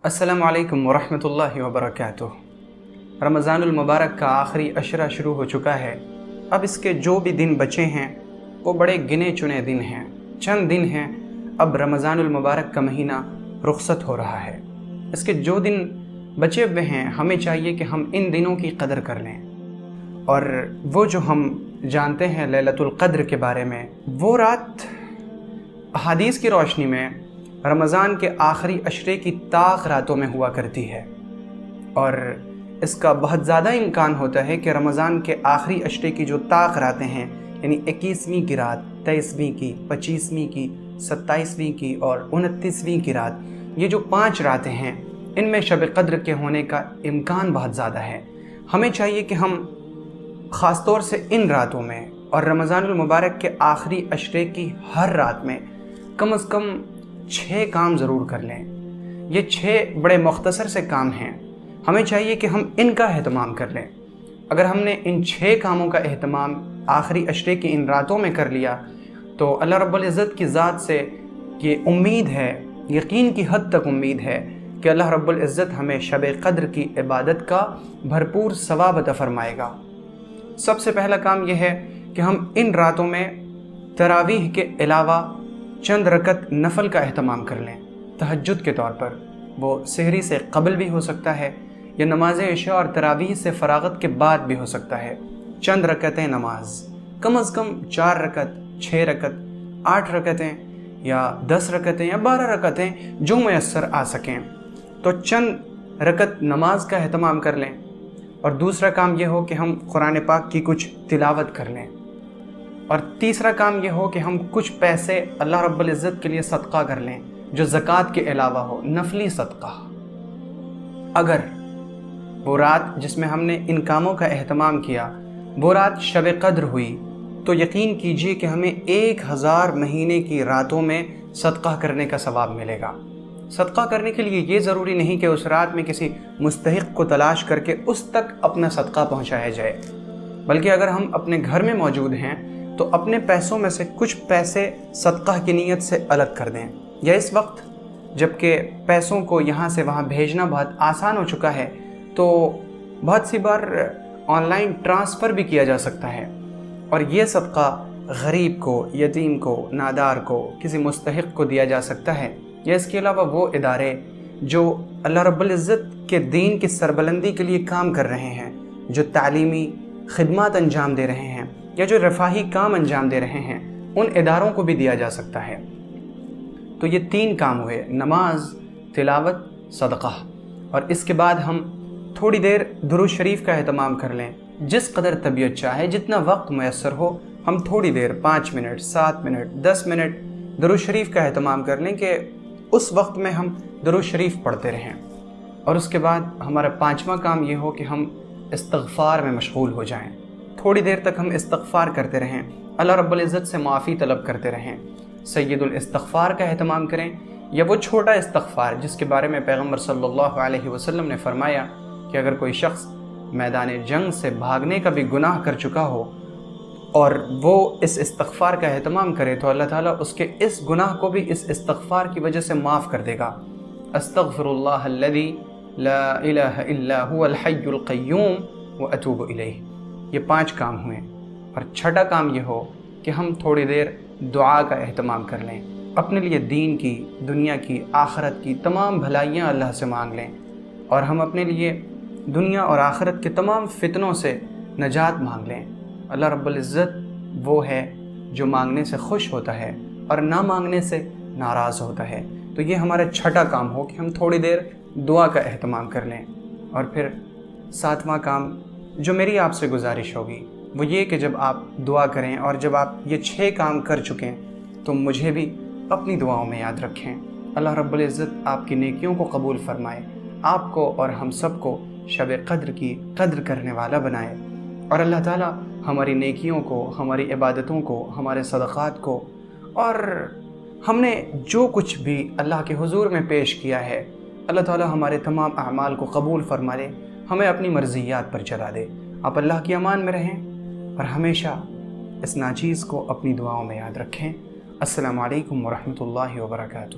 السلام علیکم ورحمۃ اللہ وبرکاتہ۔ رمضان المبارک کا آخری عشرہ شروع ہو چکا ہے۔ اب اس کے جو بھی دن بچے ہیں وہ بڑے گنے چنے دن ہیں، چند دن ہیں۔ اب رمضان المبارک کا مہینہ رخصت ہو رہا ہے۔ اس کے جو دن بچے ہوئے ہیں ہمیں چاہیے کہ ہم ان دنوں کی قدر کر لیں، اور وہ جو ہم جانتے ہیں لیلۃ القدر کے بارے میں، وہ رات احادیث کی روشنی میں رمضان کے آخری عشرے کی طاق راتوں میں ہوا کرتی ہے، اور اس کا بہت زیادہ امکان ہوتا ہے کہ رمضان کے آخری عشرے کی جو طاق راتیں ہیں، یعنی 21ویں کی رات، 23ویں کی، 25ویں کی، 27ویں کی اور 29ویں کی رات، یہ جو 5 راتیں ہیں ان میں شب قدر کے ہونے کا امکان بہت زیادہ ہے۔ ہمیں چاہیے کہ ہم خاص طور سے ان راتوں میں اور رمضان المبارک کے آخری عشرے کی ہر رات میں کم از کم 6 کام ضرور کر لیں۔ یہ 6 بڑے مختصر سے کام ہیں، ہمیں چاہیے کہ ہم ان کا اہتمام کر لیں۔ اگر ہم نے ان 6 کاموں کا اہتمام آخری عشرے کی ان راتوں میں کر لیا تو اللہ رب العزت کی ذات سے یہ امید ہے، یقین کی حد تک امید ہے کہ اللہ رب العزت ہمیں شب قدر کی عبادت کا بھرپور ثواب عطا فرمائے گا۔ سب سے پہلا کام یہ ہے کہ ہم ان راتوں میں تراویح کے علاوہ چند رکعت نفل کا اہتمام کر لیں۔ تہجد کے طور پر، وہ سحری سے قبل بھی ہو سکتا ہے یا نماز عشاء اور تراویح سے فراغت کے بعد بھی ہو سکتا ہے۔ چند رکعتیں نماز، کم از کم 4 رکعت، 6 رکعت، 8 رکعتیں یا 10 رکعتیں یا 12 رکعتیں جو میسر آ سکیں، تو چند رکعت نماز کا اہتمام کر لیں۔ اور دوسرا کام یہ ہو کہ ہم قرآن پاک کی کچھ تلاوت کر لیں۔ اور تیسرا کام یہ ہو کہ ہم کچھ پیسے اللہ رب العزت کے لیے صدقہ کر لیں جو زکوٰۃ کے علاوہ ہو، نفلی صدقہ۔ اگر وہ رات جس میں ہم نے ان کاموں کا اہتمام کیا وہ رات شب قدر ہوئی تو یقین کیجئے کہ ہمیں 1000 مہینے کی راتوں میں صدقہ کرنے کا ثواب ملے گا۔ صدقہ کرنے کے لیے یہ ضروری نہیں کہ اس رات میں کسی مستحق کو تلاش کر کے اس تک اپنا صدقہ پہنچایا جائے، بلکہ اگر ہم اپنے گھر میں موجود ہیں تو اپنے پیسوں میں سے کچھ پیسے صدقہ کی نیت سے الگ کر دیں، یا اس وقت جب کہ پیسوں کو یہاں سے وہاں بھیجنا بہت آسان ہو چکا ہے تو بہت سی بار آن لائن ٹرانسفر بھی کیا جا سکتا ہے، اور یہ صدقہ غریب کو، یتیم کو، نادار کو، کسی مستحق کو دیا جا سکتا ہے۔ یا اس کے علاوہ وہ ادارے جو اللہ رب العزت کے دین کی سربلندی کے لیے کام کر رہے ہیں، جو تعلیمی خدمات انجام دے رہے ہیں یا جو رفاہی کام انجام دے رہے ہیں، ان اداروں کو بھی دیا جا سکتا ہے۔ تو یہ 3 کام ہوئے، نماز، تلاوت، صدقہ۔ اور اس کے بعد ہم تھوڑی دیر درود شریف کا اہتمام کر لیں، جس قدر طبیعت چاہے، جتنا وقت میسر ہو، ہم تھوڑی دیر 5 منٹ، 7 منٹ، 10 منٹ درود شریف کا اہتمام کر لیں کہ اس وقت میں ہم درود شریف پڑھتے رہیں۔ اور اس کے بعد ہمارا 5واں کام یہ ہو کہ ہم استغفار میں مشغول ہو جائیں۔ تھوڑی دیر تک ہم استغفار کرتے رہیں، اللہ رب العزت سے معافی طلب کرتے رہیں، سید الاستغفار کا اہتمام کریں، یا وہ چھوٹا استغفار جس کے بارے میں پیغمبر صلی اللہ علیہ وسلم نے فرمایا کہ اگر کوئی شخص میدان جنگ سے بھاگنے کا بھی گناہ کر چکا ہو اور وہ اس استغفار کا اہتمام کرے تو اللہ تعالیٰ اس کے اس گناہ کو بھی اس استغفار کی وجہ سے معاف کر دے گا۔ استغفر اللہ الذی لا الہ الا هو الحی القیوم واتوب الیہ۔ یہ 5 کام ہوئے۔ اور 6ٹھا کام یہ ہو کہ ہم تھوڑی دیر دعا کا اہتمام کر لیں، اپنے لیے دین کی، دنیا کی، آخرت کی تمام بھلائیاں اللہ سے مانگ لیں، اور ہم اپنے لیے دنیا اور آخرت کے تمام فتنوں سے نجات مانگ لیں۔ اللہ رب العزت وہ ہے جو مانگنے سے خوش ہوتا ہے اور نہ مانگنے سے ناراض ہوتا ہے۔ تو یہ ہمارا 6ٹھا کام ہو کہ ہم تھوڑی دیر دعا کا اہتمام کر لیں۔ اور پھر 7واں کام جو میری آپ سے گزارش ہوگی وہ یہ کہ جب آپ دعا کریں اور جب آپ یہ 6 کام کر چکیں تو مجھے بھی اپنی دعاؤں میں یاد رکھیں۔ اللہ رب العزت آپ کی نیکیوں کو قبول فرمائے، آپ کو اور ہم سب کو شب قدر کی قدر کرنے والا بنائے، اور اللہ تعالیٰ ہماری نیکیوں کو، ہماری عبادتوں کو، ہمارے صدقات کو، اور ہم نے جو کچھ بھی اللہ کے حضور میں پیش کیا ہے، اللہ تعالیٰ ہمارے تمام اعمال کو قبول فرما لے، ہمیں اپنی مرضیات پر چلا دے۔ آپ اللہ کی امان میں رہیں اور ہمیشہ اس ناچیز کو اپنی دعاؤں میں یاد رکھیں۔ السلام علیکم ورحمۃ اللہ وبرکاتہ۔